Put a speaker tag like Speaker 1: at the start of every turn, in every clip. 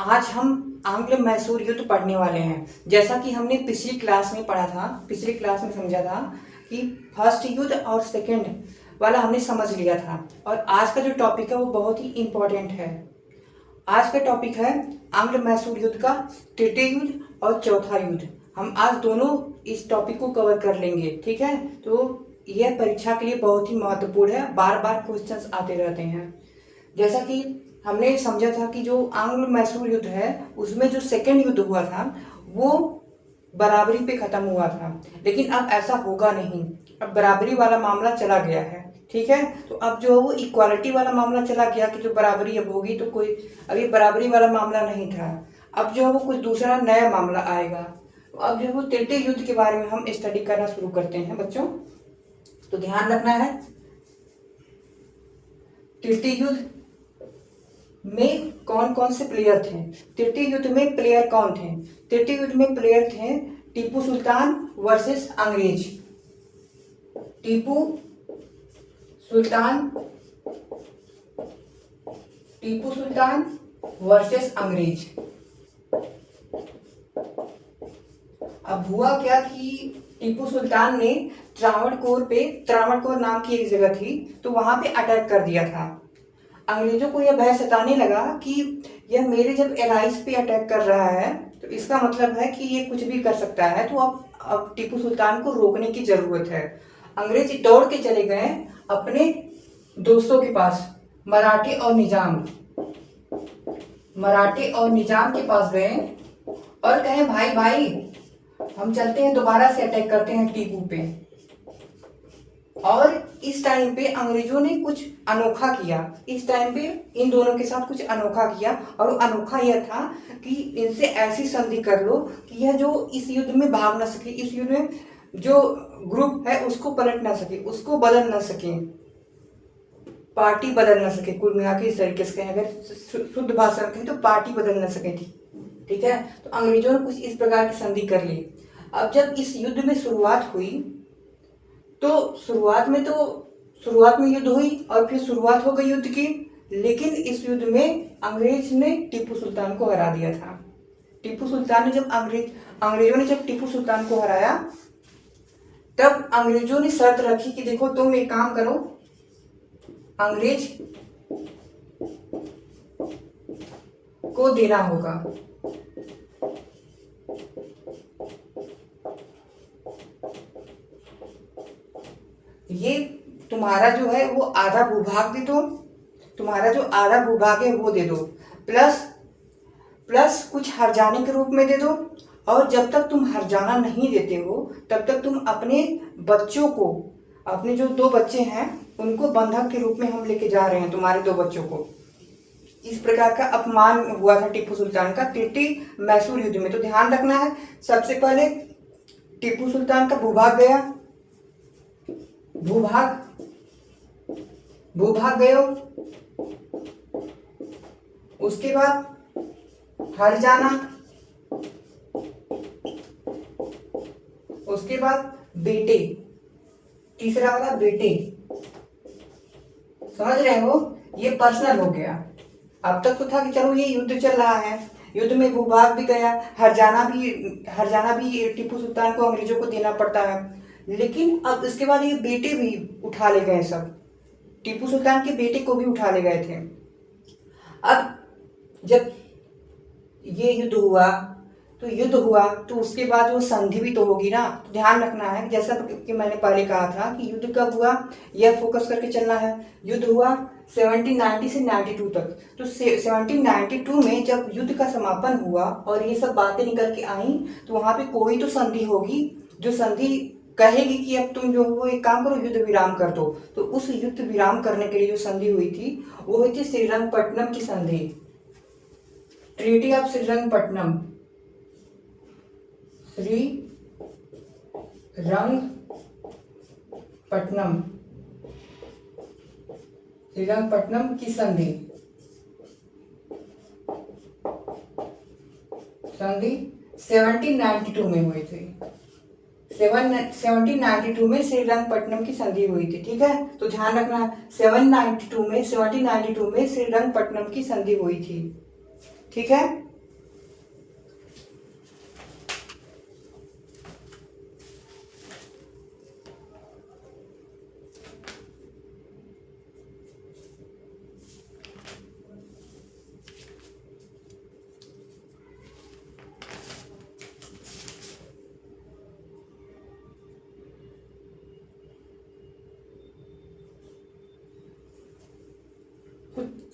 Speaker 1: आज हम आंग्ल मैसूर युद्ध पढ़ने वाले हैं। जैसा कि हमने पिछली क्लास में पढ़ा था, पिछली क्लास में समझा था कि फर्स्ट युद्ध और सेकंड वाला हमने समझ लिया था। और आज का जो टॉपिक है वो बहुत ही इम्पोर्टेंट है। आज का टॉपिक है आंग्ल मैसूर युद्ध का तृतीय युद्ध और चौथा युद्ध। हम आज दोनों इस टॉपिक को कवर कर लेंगे, ठीक है। तो यह परीक्षा के लिए बहुत ही महत्वपूर्ण है, बार बार क्वेश्चंस आते रहते हैं। जैसा कि हमने समझा था कि जो आंग्ल मैसूर युद्ध है उसमें जो सेकेंड युद्ध हुआ था वो बराबरी पे खत्म हुआ था, लेकिन अब ऐसा होगा नहीं। अब बराबरी वाला मामला चला गया है, ठीक है। तो अब जो है वो इक्वालिटी वाला मामला चला गया कि जो बराबरी अब होगी, तो कोई अभी बराबरी वाला मामला नहीं था। अब जो है वो कुछ दूसरा नया मामला आएगा। तो अब जो है वो तृतीय युद्ध के बारे में हम स्टडी करना शुरू करते हैं बच्चों। तो ध्यान रखना है, तृतीय युद्ध में कौन कौन से प्लेयर थे। तृतीय युद्ध में प्लेयर कौन थे? तृतीय युद्ध में प्लेयर थे टीपू सुल्तान वर्सेस अंग्रेज। टीपू सुल्तान टीपू सुल्तान वर्सेस अंग्रेज। अब हुआ क्या कि टीपू सुल्तान ने त्रावणकोर नाम की एक जगह थी, तो वहां पे अटैक कर दिया था। अंग्रेजों को यह भय सताने लगा कि यह मेरे जब एलाइज पे अटैक कर रहा है तो इसका मतलब है कि ये कुछ भी कर सकता है। तो अब टीपू सुल्तान को रोकने की जरूरत है। अंग्रेज दौड़ के चले गए अपने दोस्तों के पास, मराठे और निजाम के पास गए और कहे भाई भाई हम चलते हैं, दोबारा से अटैक करते हैं टीपू पे। और इस टाइम पे अंग्रेजों ने कुछ अनोखा किया। इस टाइम पे इन दोनों के साथ कुछ अनोखा किया, और अनोखा यह था कि इनसे ऐसी संधि कर लो कि यह जो इस युद्ध में भाग ना सके, इस युद्ध में जो ग्रुप है उसको पलट ना सके, उसको बदल ना सके, पार्टी बदल ना सके। कुल मिला के इस तरीके से कहें, अगर शुद्ध भाषा में कहें तो पार्टी बदल ना सके, ठीक है। तो अंग्रेजों ने कुछ इस प्रकार की संधि कर ली। अब जब इस युद्ध में शुरुआत हुई तो शुरुआत में युद्ध हुई और फिर शुरुआत हो गई युद्ध की। लेकिन इस युद्ध में अंग्रेज ने टीपू सुल्तान को हरा दिया था। अंग्रेजों ने जब टीपू सुल्तान को हराया, तब अंग्रेजों ने शर्त रखी कि देखो तुम एक काम करो, अंग्रेज को देना होगा। ये तुम्हारा जो है वो आधा भूभाग दे दो, तुम्हारा जो आधा भूभाग है वो दे दो, प्लस कुछ हर्जाने के रूप में दे दो। और जब तक तुम हर्जाना नहीं देते हो तब तक तुम अपने बच्चों को, अपने जो 2 बच्चे हैं उनको बंधक के रूप में हम लेके जा रहे हैं, तुम्हारे 2 बच्चों को। इस प्रकार का अपमान हुआ था टीपू सुल्तान का तृतीय मैसूर युद्ध में। तो ध्यान रखना है, सबसे पहले टीपू सुल्तान का भूभाग गया, भूभाग गयो, उसके बाद हर्जाना, उसके बाद बेटे, तीसरा वाला बेटे। समझ रहे हो, ये पर्सनल हो गया। अब तक तो था कि चलो ये युद्ध चल रहा है, युद्ध में भूभाग भी गया, हर्जाना भी टीपू सुल्तान को अंग्रेजों को देना पड़ता है। लेकिन अब इसके बाद ये बेटे भी उठा ले गए, सब टीपू सुल्तान के बेटे को भी उठा ले गए थे। अब जब ये युद्ध हुआ तो उसके बाद वो संधि भी तो होगी ना। तो ध्यान रखना है, जैसा कि मैंने पहले कहा था कि युद्ध कब हुआ यह फोकस करके चलना है। युद्ध हुआ 1790 से 92 तक। तो 1792 में जब युद्ध का समापन हुआ और ये सब बातें निकल के आई, तो वहां पे कोई तो संधि होगी जो संधि कहेगी कि अब तुम जो वो एक काम करो, युद्ध विराम कर दो। तो उस युद्ध विराम करने के लिए जो संधि हुई थी वो हुई थी श्रीरंगपट्टनम की संधि, ट्रीटी ऑफ श्रीरंगपट्टनम। श्रीरंगपट्टनम की संधि 1792 में हुई थी। 1792 में श्रीरंगपट्टनम की संधि हुई थी, ठीक है। तो ध्यान रखना, 1792 में श्रीरंगपट्टनम की संधि हुई थी, ठीक है।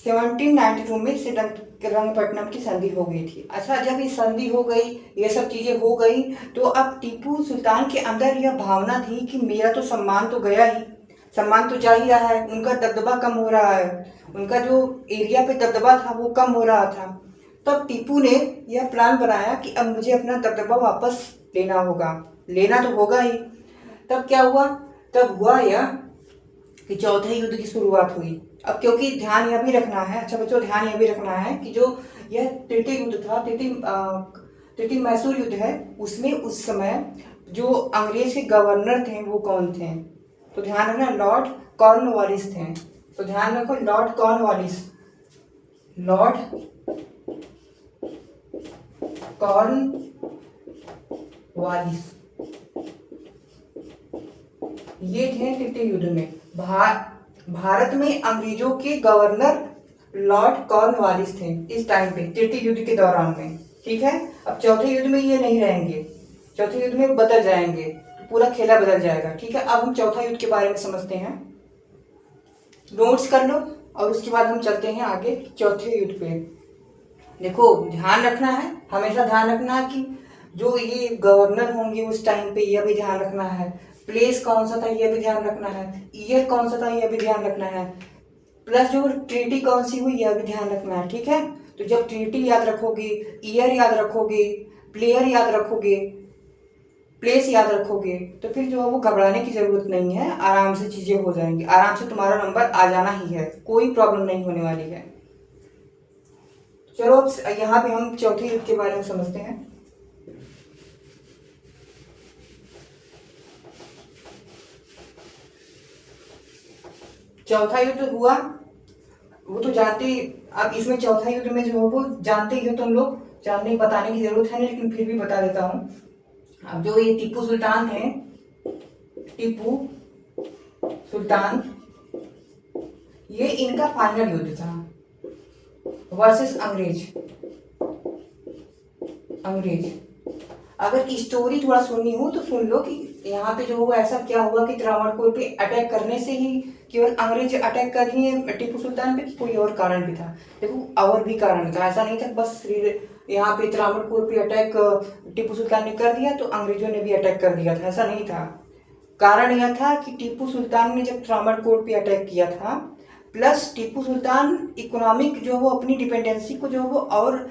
Speaker 1: 1792 में श्रीरंगपट्टनम की संधि हो गई थी। अच्छा, जब ये संधि हो गई, ये सब चीजें हो गई, तो अब टीपू सुल्तान के अंदर यह भावना थी कि मेरा तो सम्मान तो गया ही, सम्मान तो जा ही रहा है, उनका दबदबा कम हो रहा है, उनका जो एरिया पे दबदबा था वो कम हो रहा था। तब टीपू ने यह प्लान बनाया कि अब मुझे अपना दबदबा वापस लेना होगा, लेना तो होगा ही। तब क्या हुआ? तब हुआ यह कि चौथे युद्ध की शुरुआत हुई। अब क्योंकि ध्यान यह भी रखना है, अच्छा बच्चों ध्यान यह भी रखना है कि जो यह तृतीय युद्ध था, तृतीय मैसूर युद्ध है, उसमें उस समय जो अंग्रेज के गवर्नर थे वो कौन थे? तो ध्यान रखना, लॉर्ड कॉर्नवालिस थे। तो ध्यान रखो, लॉर्ड कॉर्नवालिस, लॉर्ड कॉर्नवालिस ये थे तृतीय युद्ध में। भारत में अंग्रेजों के गवर्नर लॉर्ड कॉर्नवालिस थे इस टाइम पे, तृतीय युद्ध के दौरान में। ठीक है, अब चौथे युद्ध में ये नहीं रहेंगे, चौथे युद्ध में बदल जाएंगे, तो पूरा खेला बदल जाएगा। ठीक है, अब हम चौथा युद्ध के बारे में समझते हैं, नोट्स कर लो और उसके बाद हम चलते हैं आगे चौथे युद्ध पे। देखो ध्यान रखना है, हमेशा ध्यान रखना है कि जो ये गवर्नर होंगे उस टाइम पे, यह भी ध्यान रखना है, प्लेस कौन सा था यह भी ध्यान रखना है, ईयर कौन सा था यह भी ध्यान रखना है, प्लस जो ट्रीटी कौन सी हुई यह भी ध्यान रखना है। ठीक है, तो जब ट्रीटी याद रखोगे, ईयर याद रखोगे, प्लेयर याद रखोगे, प्लेस याद रखोगे, तो फिर जो है वो घबराने की जरूरत नहीं है, आराम से चीजें हो जाएंगी, आराम से तुम्हारा नंबर आ जाना ही है, कोई प्रॉब्लम नहीं होने वाली है। चलो अब यहाँ पे हम चौथे युद्ध के बारे में समझते हैं। चौथा युद्ध हुआ, वो तो जानते, अब इसमें चौथा युद्ध में जो है वो जानते ही हो तुम लोग, जानने बताने की जरूरत है नहीं, लेकिन फिर भी बता देता हूँ। अब जो ये टीपू सुल्तान थे, टीपू सुल्तान, ये इनका फाइनल युद्ध था वर्सेस अंग्रेज। अगर स्टोरी थोड़ा सुननी हो तो सुन लो कि यहाँ पे जो हुआ ऐसा क्या हुआ कि त्रावणकोर पे अटैक करने से ही केवल अंग्रेज अटैक कर दिए टीपू सुल्तान पे, कोई और कारण भी था? देखो और भी कारण था, ऐसा नहीं था बस यहाँ पे त्रावणकोर पे अटैक टीपू सुल्तान ने कर दिया तो अंग्रेजों ने भी अटैक कर दिया था, ऐसा नहीं था। कारण यह था कि टीपू सुल्तान ने जब त्रावणकोर पे अटैक किया था, प्लस टीपू सुल्तान इकोनॉमिक जो वो अपनी डिपेंडेंसी को जो वो और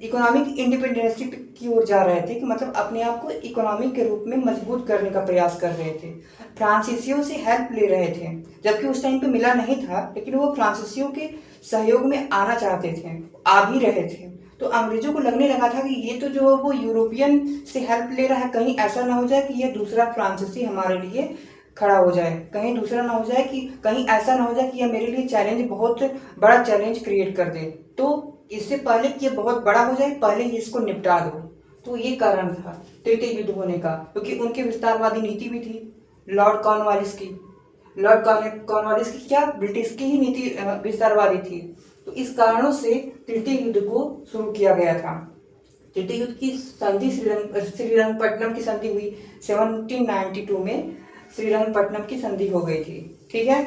Speaker 1: इकोनॉमिक इंडिपेंडेंसी की ओर जा रहे थे, कि मतलब अपने आप को इकोनॉमिक के रूप में मजबूत करने का प्रयास कर रहे थे, फ्रांसीसियों से हेल्प ले रहे थे, जबकि उस टाइम पे मिला नहीं था, लेकिन वो फ्रांसीसियों के सहयोग में आना चाहते थे, आ भी रहे थे। तो अंग्रेजों को लगने लगा था कि ये तो जो वो यूरोपियन से हेल्प ले रहा है, कहीं ऐसा ना हो जाए कि ये दूसरा फ्रांसीसी हमारे लिए खड़ा हो जाए, कहीं दूसरा ना हो जाए, कि कहीं ऐसा ना हो जाए कि यह मेरे लिए चैलेंज, बहुत बड़ा चैलेंज क्रिएट कर दे, तो इससे पहले कि ये बहुत बड़ा हो जाए पहले ही इसको निपटा दो। तो ये कारण था तृतीय युद्ध होने का, क्योंकि उनकी विस्तारवादी नीति भी थी लॉर्ड कॉर्नवालिस की। लॉर्ड कॉर्नवालिस की क्या, ब्रिटिश की ही नीति विस्तारवादी थी। तो इस कारणों से तृतीय युद्ध को शुरू किया गया था। तृतीय युद्ध की संधि श्रीरंगपट्टनम की संधि हुई 1792 में, श्रीरंगपट्टनम की संधि हो गई थी। ठीक है,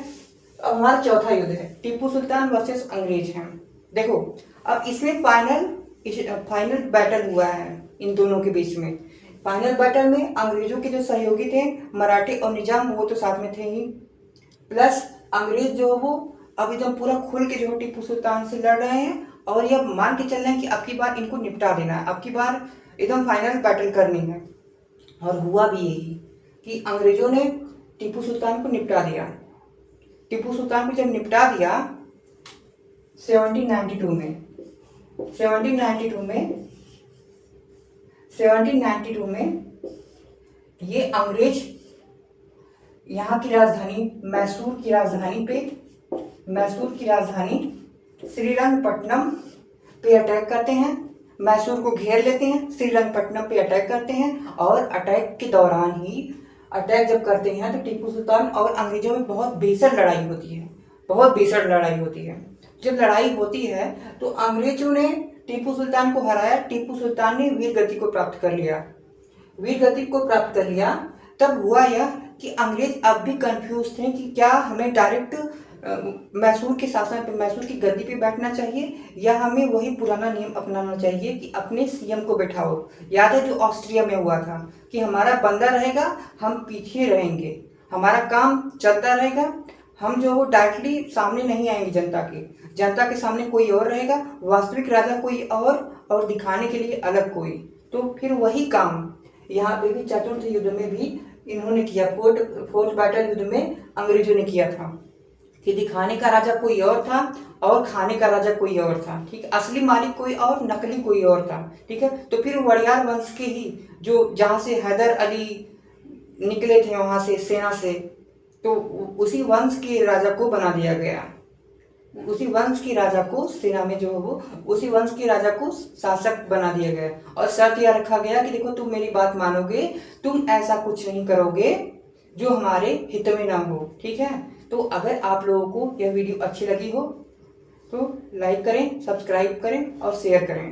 Speaker 1: अब हमारा चौथा युद्ध है टीपू सुल्तान वर्सेस अंग्रेज हैं। देखो अब इसमें फाइनल बैटल हुआ है इन दोनों के बीच में। फाइनल बैटल में अंग्रेजों के जो सहयोगी थे मराठे और निजाम, वो तो साथ में थे ही, प्लस अंग्रेज जो वो अब एकदम पूरा खुल के जो टीपू सुल्तान से लड़ रहे हैं, और यह मान के चल रहे हैं कि अब की बार इनको निपटा देना है, अब की बार एकदम फाइनल बैटल करनी है। और हुआ भी यही कि अंग्रेजों ने टीपू सुल्तान को निपटा दिया। टीपू सुल्तान को जब निपटा दिया 1792 में ये अंग्रेज यहाँ की राजधानी मैसूर की राजधानी श्रीरंगपट्टनम पे अटैक करते हैं, मैसूर को घेर लेते हैं, श्रीरंगपट्टनम पे अटैक करते हैं, और अटैक के दौरान ही, अटैक जब करते हैं तो टीपू सुल्तान और अंग्रेजों में बहुत बेसर लड़ाई होती है। जब लड़ाई होती है तो अंग्रेजों ने टीपू सुल्तान को हराया, टीपू सुल्तान ने वीर गति को प्राप्त कर लिया। तब हुआ यह कि अंग्रेज अब भी कंफ्यूज थे कि क्या हमें डायरेक्ट मैसूर के शासन पे, मैसूर की गद्दी पे बैठना चाहिए, या हमें वही पुराना नियम अपनाना चाहिए कि अपने सीएम को बैठाओ। याद है जो ऑस्ट्रिया में हुआ था कि हमारा बंदा रहेगा, हम पीछे रहेंगे, हमारा काम चलता रहेगा, हम जो वो डायरेक्टली सामने नहीं आएंगे जनता के सामने कोई और रहेगा, वास्तविक राजा कोई और दिखाने के लिए अलग कोई। तो फिर वही काम यहाँ पे भी चतुर्थ युद्ध में भी इन्होंने किया, फोर्थ बैटल युद्ध में अंग्रेजों ने किया था कि दिखाने का राजा कोई और था और खाने का राजा कोई और था। ठीक है, असली मालिक कोई और, नकली कोई और था। ठीक है, तो फिर वड़ियार वंश के ही जो जहाँ से हैदर अली निकले थे वहां से सेना से, तो उसी वंश के राजा को बना दिया गया, उसी वंश के राजा को सेना में जो वो उसी वंश के राजा को शासक बना दिया गया। और शर्त यह रखा गया कि देखो तुम मेरी बात मानोगे, तुम ऐसा कुछ नहीं करोगे जो हमारे हित में ना हो। ठीक है, तो अगर आप लोगों को यह वीडियो अच्छी लगी हो तो लाइक करें, सब्सक्राइब करें और शेयर करें।